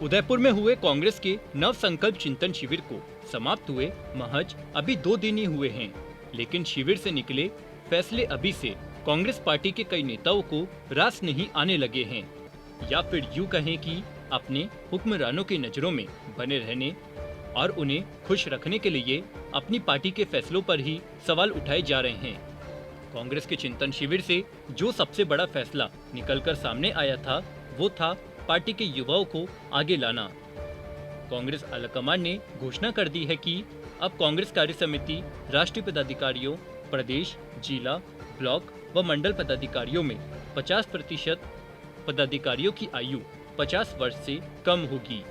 उदयपुर में हुए कांग्रेस के नव संकल्प चिंतन शिविर को समाप्त हुए महज अभी 2 दिन ही हुए हैं, लेकिन शिविर से निकले फैसले अभी से कांग्रेस पार्टी के कई नेताओं को रास नहीं आने लगे हैं, या फिर यूं कहें कि अपने हुक्मरानों की नजरों में बने रहने और उन्हें खुश रखने के लिए अपनी पार्टी के फैसलों पर ही सवाल उठाए जा रहे हैं। कांग्रेस के चिंतन शिविर से जो सबसे बड़ा फैसला निकलकर सामने आया था, वो था पार्टी के युवाओं को आगे लाना। कांग्रेस आलाकमान ने घोषणा कर दी है कि अब कांग्रेस कार्य समिति राष्ट्रीय पदाधिकारियों, प्रदेश, जिला, ब्लॉक व मंडल पदाधिकारियों में 50% पदाधिकारियों की आयु 50 वर्ष से कम होगी।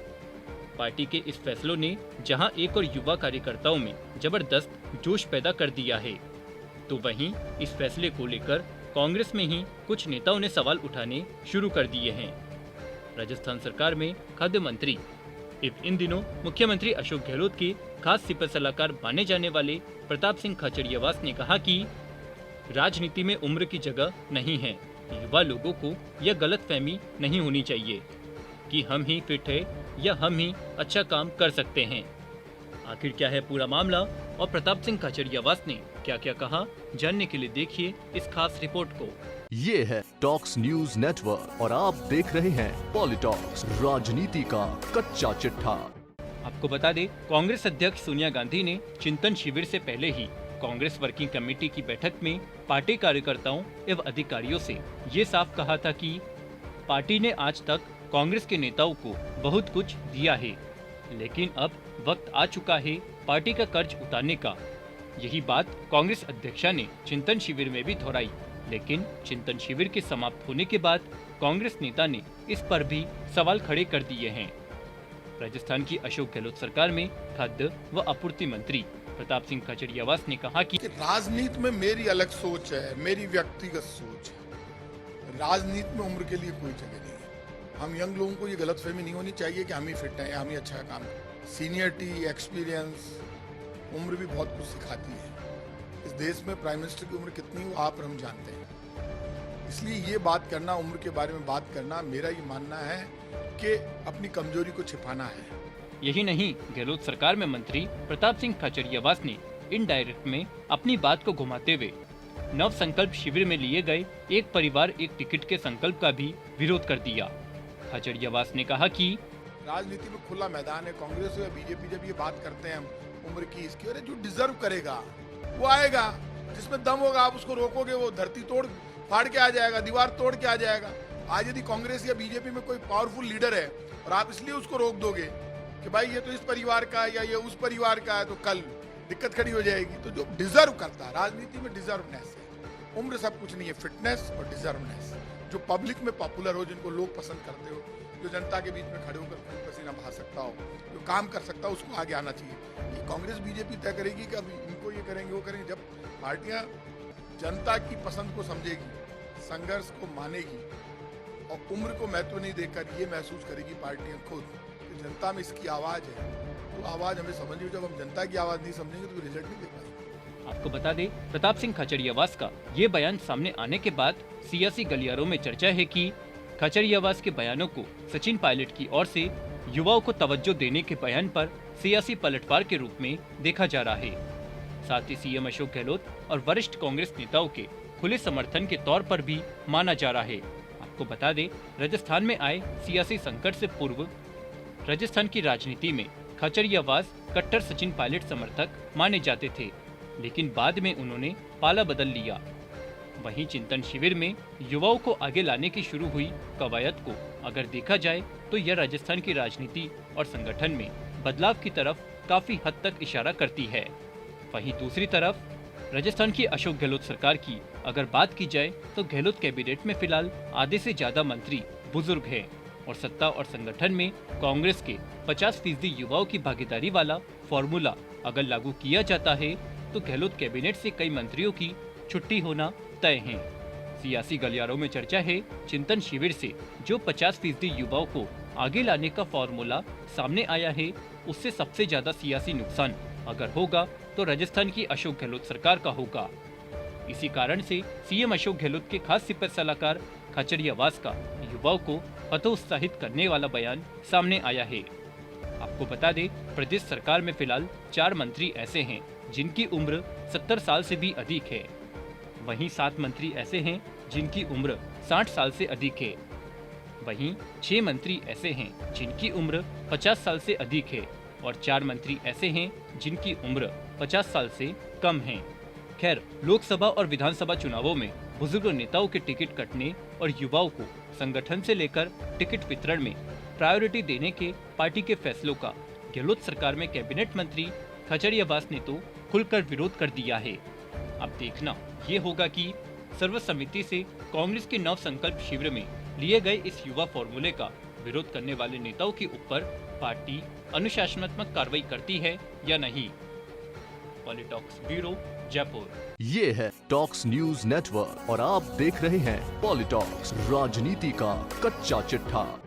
पार्टी के इस फैसलों ने जहां एक और युवा कार्यकर्ताओं में जबरदस्त जोश पैदा कर दिया है, तो वहीं इस फैसले को लेकर कांग्रेस में ही कुछ नेताओं ने सवाल उठाने शुरू कर दिए हैं। राजस्थान सरकार में खाद्य मंत्री इन दिनों मुख्यमंत्री अशोक गहलोत के खास सिपह सलाहकार माने जाने वाले प्रताप सिंह खाचरियावास ने कहा कि राजनीति में उम्र की जगह नहीं है। युवा लोगों को यह गलतफहमी नहीं होनी चाहिए कि हम ही फिट है या हम ही अच्छा काम कर सकते हैं। आखिर क्या है पूरा मामला और प्रताप सिंह खाचरियावास ने क्या क्या कहा, जानने के लिए देखिए इस खास रिपोर्ट को। ये है टॉक्स न्यूज नेटवर्क और आप देख रहे हैं पॉलिटॉक्स, राजनीति का कच्चा चिट्ठा। आपको बता दें, कांग्रेस अध्यक्ष सोनिया गांधी ने चिंतन शिविर से पहले ही कांग्रेस वर्किंग कमेटी की बैठक में पार्टी कार्यकर्ताओं एवं अधिकारियों से ये साफ कहा था कि पार्टी ने आज तक कांग्रेस के नेताओं को बहुत कुछ दिया है, लेकिन अब वक्त आ चुका है पार्टी का कर्ज उतारने का। यही बात कांग्रेस अध्यक्षा ने चिंतन शिविर में भी दोहराई, लेकिन चिंतन शिविर के समाप्त होने के बाद कांग्रेस नेता ने इस पर भी सवाल खड़े कर दिए हैं। राजस्थान की अशोक गहलोत सरकार में खाद्य व आपूर्ति मंत्री प्रताप सिंह खाचरियावास ने कहा कि राजनीति में मेरी अलग सोच है, मेरी व्यक्तिगत सोच है। राजनीति में उम्र के लिए कोई जगह नहीं है। हम यंग लोगों को ये गलतफहमी नहीं होनी चाहिए कि हम ही फिट हैं, हम ही अच्छा काम करें। सीनियरिटी, एक्सपीरियंस, उम्र भी बहुत कुछ सिखाती है। इस देश में प्राइम मिनिस्टर की उम्र कितनी हो आप और हम जानते हैं। इसलिए ये बात करना, उम्र के बारे में बात करना, मेरा ये मानना है कि अपनी कमजोरी को छिपाना है। यही नहीं, गहलोत सरकार में मंत्री प्रताप सिंह खाचरियावास ने इनडायरेक्ट में अपनी बात को घुमाते हुए नव संकल्प शिविर में लिए गए एक परिवार एक टिकट के संकल्प का भी विरोध कर दिया। खाचरियावास ने कहा कि राजनीति में खुला मैदान है। कांग्रेस या बीजेपी जब ये बात करते हैं हम उम्र की, इसकी, अरे जो डिजर्व करेगा वो आएगा, जिसमें दम होगा आप उसको रोकोगे, वो धरती तोड़ फाड़ के आ जाएगा, दीवार तोड़ के आ जाएगा। आज यदि कांग्रेस या बीजेपी में कोई पावरफुल लीडर है और आप इसलिए उसको रोक दोगे कि भाई ये तो इस परिवार का है या ये उस परिवार का है, तो कल दिक्कत खड़ी हो जाएगी। तो जो डिजर्व करता है, राजनीति में डिजर्वनेस है, उम्र सब कुछ नहीं है, फिटनेस और डिजर्वनेस। जो पब्लिक में पॉपुलर हो, जिनको लोग पसंद करते हो, जो जनता के बीच में खड़े होकर खून पसीना बहा सकता हो, जो काम कर सकता हो, उसको आगे आना चाहिए। ये कांग्रेस बीजेपी तय करेगी कि अब इनको ये करेंगे वो करेंगे। जब पार्टियां जनता की पसंद को समझेगी, संघर्ष को मानेगी और उम्र को महत्व नहीं देकर ये महसूस करेगी पार्टियां खुद कि जनता में इसकी आवाज है, तो आवाज हमें समझनी। जब हम जनता की आवाज नहीं समझेंगे तो रिजल्ट नहीं दे पाएंगे। आपको बता दें, प्रताप सिंह खाचरियावास का ये बयान सामने आने के बाद सियासी गलियारों में चर्चा है कि खाचरियावास के बयानों को सचिन पायलट की ओर से युवाओं को तवज्जो देने के बयान पर सियासी पलटवार के रूप में देखा जा रहा है। साथ ही सीएम अशोक गहलोत और वरिष्ठ कांग्रेस नेताओं के खुले समर्थन के तौर पर भी माना जा रहा है। आपको बता दें, राजस्थान में आए सियासी संकट से पूर्व राजस्थान की राजनीति में खाचरियावास कट्टर सचिन पायलट समर्थक माने जाते थे, लेकिन बाद में उन्होंने पाला बदल लिया। वहीं चिंतन शिविर में युवाओं को आगे लाने की शुरू हुई कवायद को अगर देखा जाए तो यह राजस्थान की राजनीति और संगठन में बदलाव की तरफ काफी हद तक इशारा करती है। वहीं दूसरी तरफ राजस्थान की अशोक गहलोत सरकार की अगर बात की जाए तो गहलोत कैबिनेट में फिलहाल आधे से ज्यादा मंत्री बुजुर्ग हैं और सत्ता और संगठन में कांग्रेस के 50% युवाओं की भागीदारी वाला फॉर्मूला अगर लागू किया जाता है तो गहलोत कैबिनेट से कई मंत्रियों की छुट्टी होना तय है। सियासी गलियारों में चर्चा है, चिंतन शिविर से जो 50% युवाओं को आगे लाने का फॉर्मूला सामने आया है, उससे सबसे ज्यादा सियासी नुकसान अगर होगा तो राजस्थान की अशोक गहलोत सरकार का होगा। इसी कारण से सीएम अशोक गहलोत के खास सिपह सलाहकार खाचरियावास का युवाओं को हतोत्साहित करने वाला बयान सामने आया है। आपको बता दें, प्रदेश सरकार में फिलहाल 4 मंत्री ऐसे हैं जिनकी उम्र 70 साल से भी अधिक है। वहीं 7 मंत्री ऐसे हैं जिनकी उम्र 60 साल से अधिक है। वहीं 6 मंत्री ऐसे हैं जिनकी उम्र 50 साल से अधिक है और 4 मंत्री ऐसे हैं जिनकी उम्र 50 साल से कम है। खैर, लोकसभा और विधानसभा चुनावों में बुजुर्ग नेताओं के टिकट कटने और युवाओं को संगठन से लेकर टिकट वितरण में प्रायोरिटी देने के पार्टी के फैसलों का गहलोत सरकार में कैबिनेट मंत्री खजड़ियावास ने तो खुलकर विरोध कर दिया है। अब देखना ये होगा कि सर्वसम्मति से कांग्रेस के नव संकल्प शिविर में लिए गए इस युवा फॉर्मूले का विरोध करने वाले नेताओं के ऊपर पार्टी अनुशासनात्मक कार्रवाई करती है या नहीं। पॉलिटॉक्स ब्यूरो, जयपुर। ये है टॉक्स न्यूज नेटवर्क और आप देख रहे हैं पॉलिटॉक्स, राजनीति का कच्चा चिट्ठा।